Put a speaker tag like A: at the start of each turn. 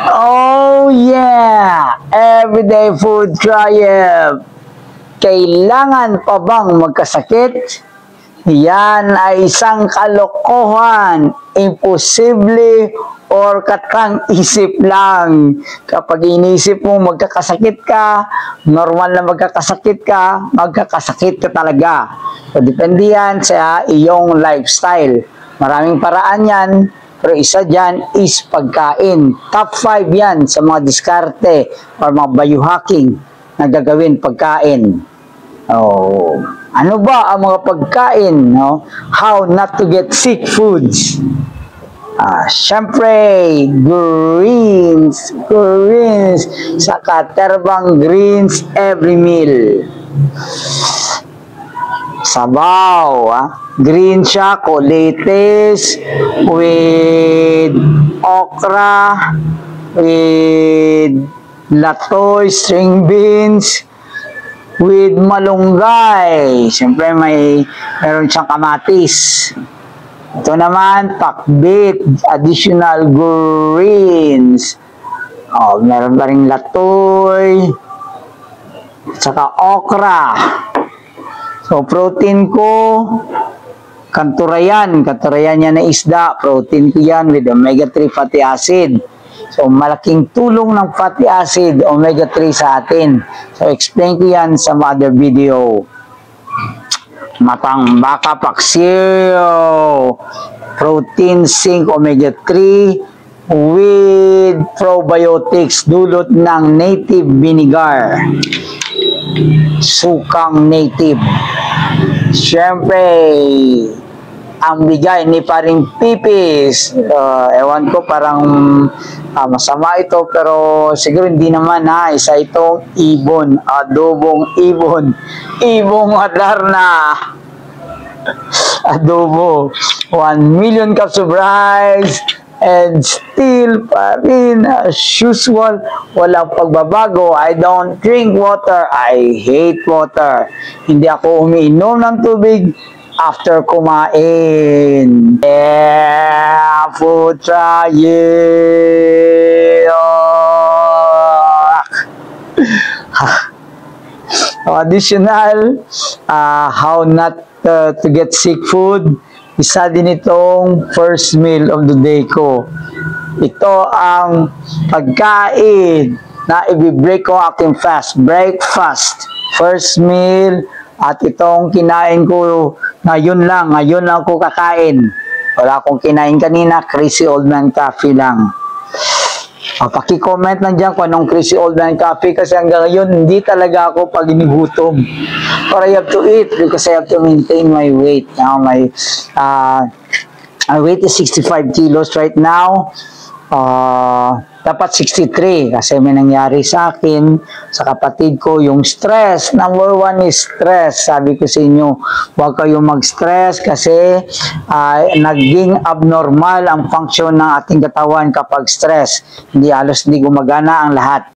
A: Oh yeah! Everyday food triumph! Kailangan pa bang magkasakit? Yan ay isang kalokohan, imposible or katang isip lang. Kapag inisip mo magkakasakit ka, normal na magkakasakit ka talaga. So, depende yan sa iyong lifestyle. Maraming paraan yan, pero isa dyan is pagkain. Top 5 yan sa mga diskarte or mga biohacking na gagawin pagkain. Oh, ano ba ang mga pagkain? No? How not to get sick foods. Siyempre, greens, saka terbang greens every meal. Sabaw, green siya, lettuce, with okra, with latoy, string beans, with malunggay. Siyempre, meron siyang kamatis. Ito naman, pakbit, additional greens. Meron pa rin latoy, saka okra. So, protein ko, kanturayan yan na isda. Protein ko yan with omega-3 fatty acid. So, malaking tulong ng fatty acid, omega-3 sa atin. So, explain ko yan sa other video. Matang baka paksiw, protein, zinc, omega-3 with probiotics dulot ng native vinegar. Sukang native. Siyempre, ang bigay ni paring Pipis. Ewan ko, parang masama ito, pero siguro hindi naman isa itong ibon, adobong ibon. Ibong Adarna. Adobo. 1 million cups of rice. And still pa rin, as usual, walang pagbabago. I don't drink water. I hate water. Hindi ako umiinom ng tubig after kumain. Yeah, food trial. Additional, how not to get sick food. Isa din itong first meal of the day ko. Ito ang pagkain na i-break ko aking fast. Breakfast, first meal, at itong kinain ko ngayon lang ko kakain. Wala akong kinain kanina, Crazy Old Man Coffee lang. Paki-comment lang dyan kung anong Crazy Old Man Coffee, kasi hanggang ngayon hindi talaga ako pag inigutom. Or I have to eat because I have to maintain my weight. Now, my weight is 65 kilos right now. Dapat 63 kasi may nangyari sa akin, sa kapatid ko, yung stress. Number 1 is stress. Sabi ko sa inyo, huwag kayong mag-stress kasi naging abnormal ang function ng ating katawan kapag stress. Hindi gumagana ang lahat.